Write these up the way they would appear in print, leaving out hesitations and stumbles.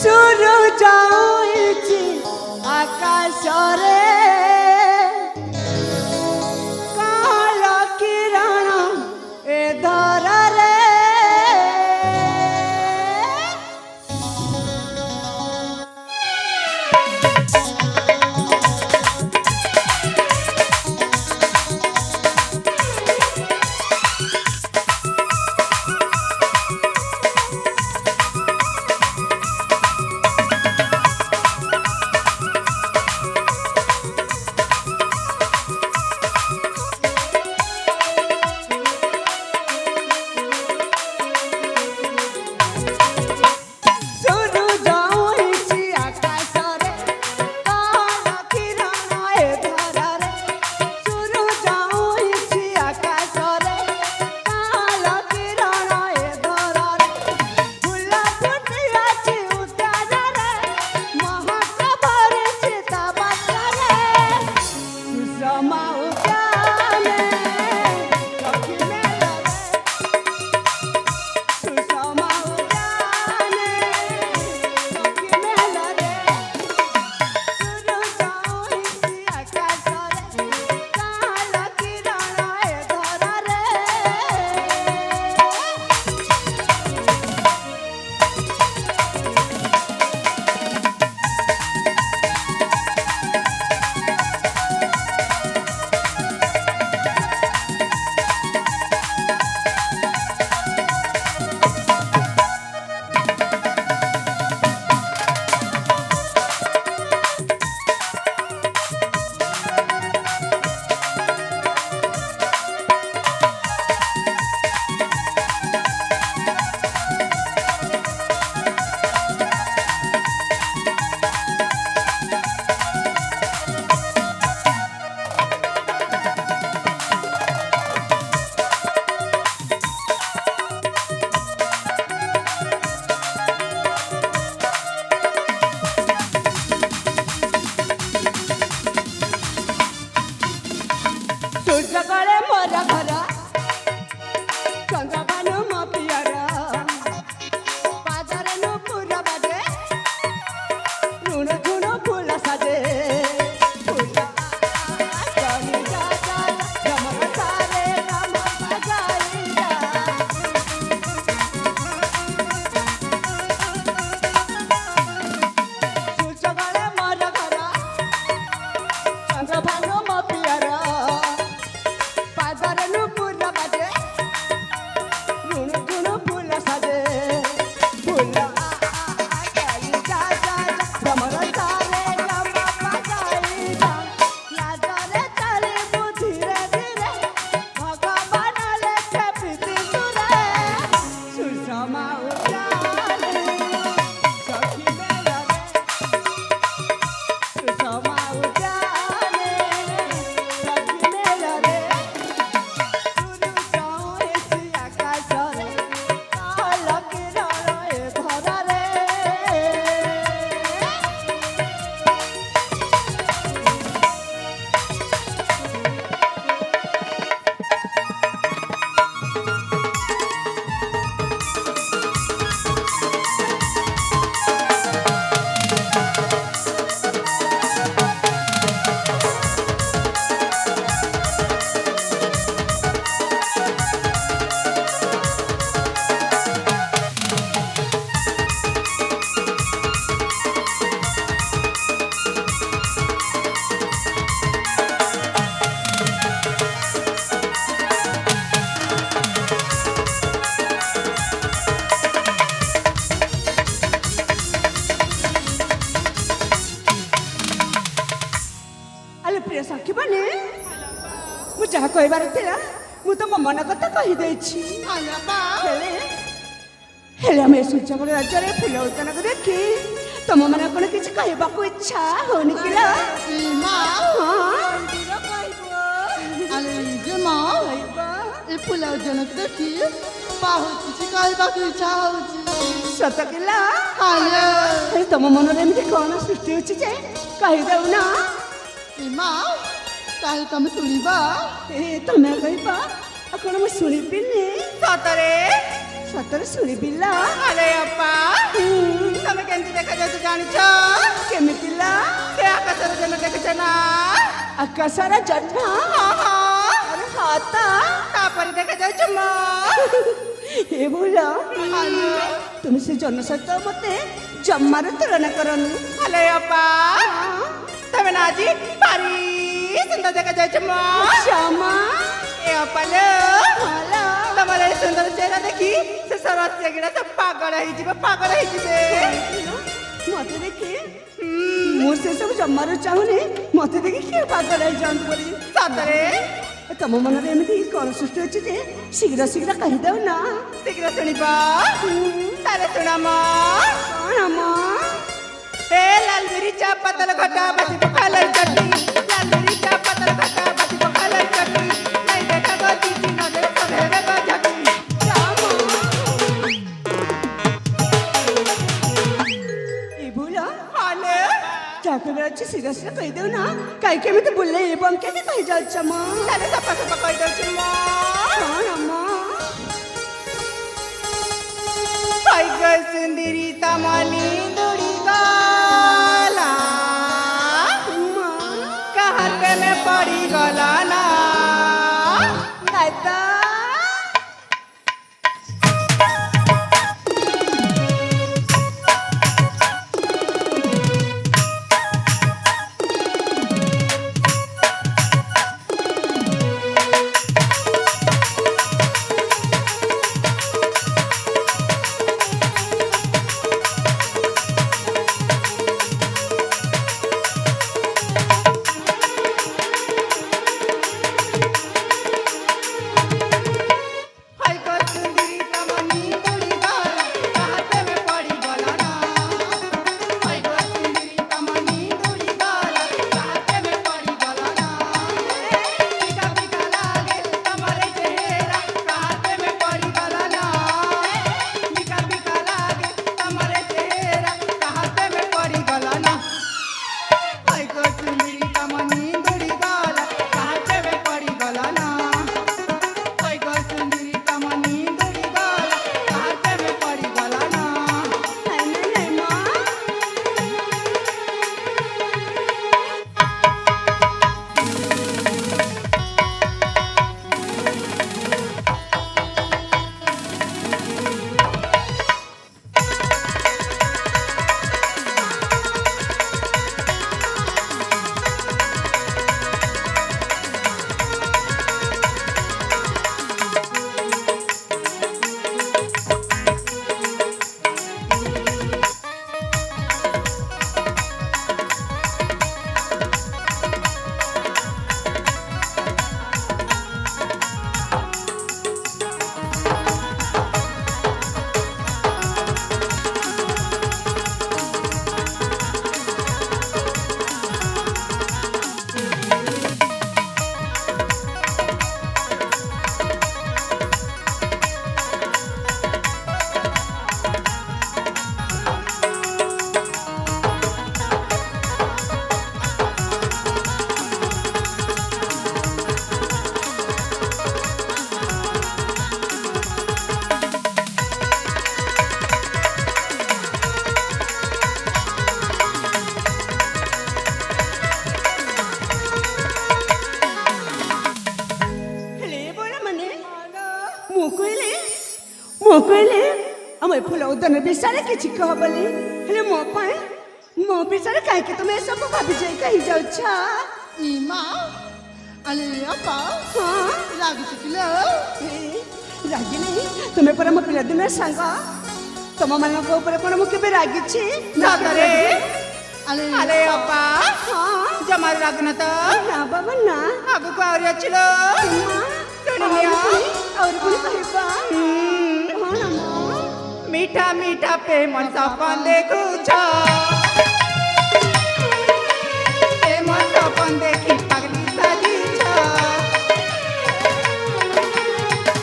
ସୂରୁଜ ଉଇଁଛି ଆକାଶରେ କାଳ କିରଣ ଏ ଧରାରେ ସୂର୍ଯ୍ୟକଳେ ମୋର ଘର ଚନ୍ଦ୍ରଭାନୁ ମୋ ପିଅର ପାଦରେ ନୂପୁର ବାଜେ ଋଣ ଝୁଣ ଫୁଲ ସାଜେ ଫୁଲ ଚଳି ଯା ରମର ସାରେ ରାମ ବାଜାଇ ଯା ସୂର୍ଯ୍ୟକଳେ ମୋର ଘର ଚନ୍ଦ୍ରଭାନୁ ମୋ ପିଅର प्रिय सखी बने मु जहाँ कहबार थिला मु तो मो मन कथा कहि देछि हेले हम सूर्यकल राज्य रे फूल उद्यान को देखी तुम मन कोन किछ कहबा को इच्छा होनी किला ए फूल उद्यान को देखी बहुत किछ कहबा को इच्छा होछि सत किला तुम मन रे एमती कोन सृष्टि होछि जे कहि देउ ना माँ काहे तमे सुनिबा ए तमे कहबा अकोन मु सुनिबिनी सतरे सतरे सुनिबिला अरे अपा ଜାଣିଛ କେମିତିଲା ସେ ଆକାଶର ଜନ ଦେଖିଛ ନା ଆକାଶର ଜହ୍ନ ଆରେ ହଁ ତ ତାପରେ ଦେଖାଯାଉଛି ମୋ ଏ ଭଲ তুমি ସେ ଜହ୍ନ ସହିତ ମତେ ଜମାରୁ ତୁଳନା କରନି ହ୍ୟାଲୋ ଅପା ତମେ ନା ଆଜି ଭାରି ସୁନ୍ଦର ଦେଖାଯାଉଛି ମୋ ଜମା ଏ ଅପା ଲୋ ଭଲ ତମର ଏ ସୁନ୍ଦର ଚେହେରା ଦେଖି ସେ ସରସ୍ୟ ଗିଡା ସବୁ ପାଗଳ ହେଇଯିବେ ମତେ ଦେଖି ମୁଁ ସେ ସବୁ ଜମାରୁ ଚାହୁଁନି ମତେ ଦେଖି କିଏ ପାଗଳ ହେଇଯାଆନ୍ତୁ ବୋଲି ସତରେ ତମ ମନରେ ଏମିତି କଣ ସୃଷ୍ଟି ଅଛି ଯେ ଶୀଘ୍ର ଶୀଘ୍ର କହିଦଉ ନା ଶୀଘ୍ର ଶୁଣିବ ତାହେଲେ ଶୁଣ ମ କଣ ମ ଏ ଲାଲଗିରି ଚା ପତଲ ଘଟା ବାଜି ପଖାଳ ଚଟନି ଲାଲଗିରି ଚା ପତଲ ଘଟା ବାଜି ପଖାଳ ଚଟନି ନାଇ ଦେଖା ଗো ଚିଠି ନଦେ ସଭେରେ ଗো ଝଟି ଏ ଭୁଲ ହଲେ ଯାହା ଅଛି ଶୀଘ୍ର ଶୀଘ୍ର କହିଦଉ ନା କାହିଁକି ଏମିତି ବୁଲେଇ ବଙ୍କେଇକି କହିଯାଉଛ ମ ତାହେଲେ ସଫା ସଫା କହିଦଉଛି ମ କଣ ମ ହାଇ ଗো ସୁନ୍ଦରୀ ତମଲି ଦୋଡ଼ି ଗଲା କାହାତେ ମେ ପଡ଼ି ଗଲା ନା ଦାଦା हाय गो सुंदरी तमनी दौड़ी गला काहते में पड़ी गला ना हाय गो सुंदरी तमनी दौड़ी गला काहते में पड़ी गला ना बिका बिका लागे तमरे चेहरा काहते में पड़ी गला ना बिका बिका लागे तमरे चेहरा काहते में पड़ी गला ना हाय गो सुंदरी तमनी दौड़ी गला काहते में पड़ी गला ना हाय गो सुंदरी तमनी दौड़ी गला काहते में पड़ी गला ना ନାଇଁ ନାଇଁ ମ ହେଲେ ବଳ ମାନେ ମୁଁ କହିଲି ଆମ ଏ ଫୁଲ ଉଦ୍ୟାନ ବିଷୟରେ କିଛି କହ ବୋଲି ହେଲେ ମୋ ପାଇଁ ମୋ ବିଷୟରେ କାହିଁକି ତୁମେ ଏସବୁ ଭାବି ଯାଇ କହିଯାଉଛ ଇମା ଆଲେ ଅପା ହଁ ଲାଗୁଛି କିଲୋ ରାଗି ନାହିଁ ତୁମେ ପରା ମୋ ପିଲାଦିନର ସାଙ୍ଗ ତମମାନଙ୍କ ଉପରେ କ'ଣ ମୁଁ କେବେ ରାଗିଛି ସତରେ ଆଲେ ଆଲେ ଅପା ହଁ ଜମାରୁ ଲାଗୁନ ତ ନା ବାବା ନା ଆଗକୁ ଆହୁରି ଅଛି ଲୋ ଶୁଣିନିଅ ଆହୁରି ପୁଣି କହିବା କ'ଣ ମ मीठा मीठा प्रेम सपन देखुछ प्रेम सपन देखी पगली सजीछ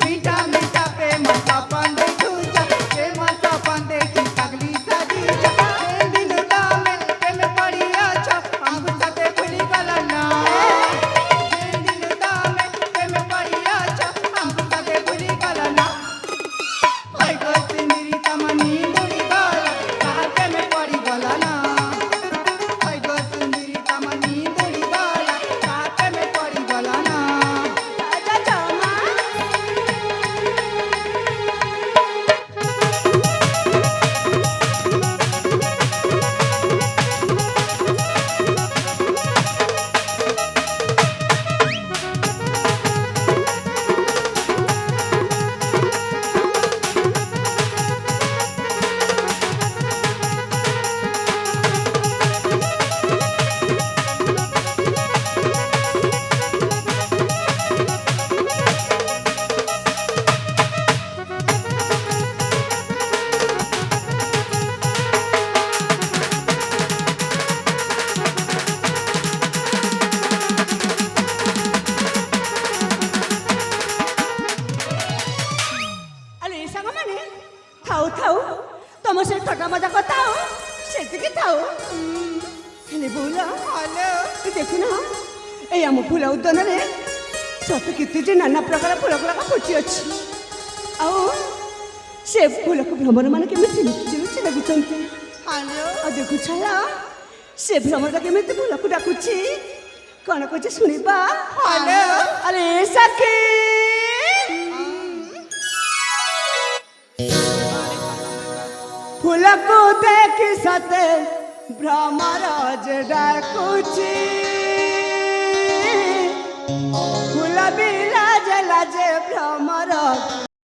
मीठा मीठा प्रेम सपन देखुछ प्रेम सपन देखी पगली सजीछ दिन दामे प्रेम पड़ी अछ हमको साथे भूली गला ना दिन दामे प्रेम पड़ी अछ हमको साथे भूली गला ना हाय गो सुंदरी तमनी दौड़ी गला काहते में पड़ी गला ना ମୋ ସେ ଥଟା ମଜା କଥା ସେତିକି ଥାଉ ହେଲେ ବୋଉଲ ହ୍ୟାଲୋ ଦେଖୁନ ଏଇ ଆମ ଫୁଲ ଉଦ୍ୟାନରେ ସତ କେତେ ଯେ ନାନା ପ୍ରକାର ଫୁଲ ଗୁଡ଼ାକ ଫୁଟି ଅଛି ଆଉ ସେ ଫୁଲକୁ ଭ୍ରମର ମାନେ କେମିତି ଲୁଚି ଲୁଚି ଲାଗୁଛନ୍ତି ହ୍ୟାଲୋ ଆଉ ଦେଖୁଛ ସେ ଭ୍ରମରଟା କେମିତି ଫୁଲକୁ ଡାକୁଛି କଣ କହୁଛି ଶୁଣିବା ହ୍ୟାଲୋ ଆରେ ସଖୀ फूलको देखि सते भ्रमर जे डाकुची फूल बिला जला जे भ्रमर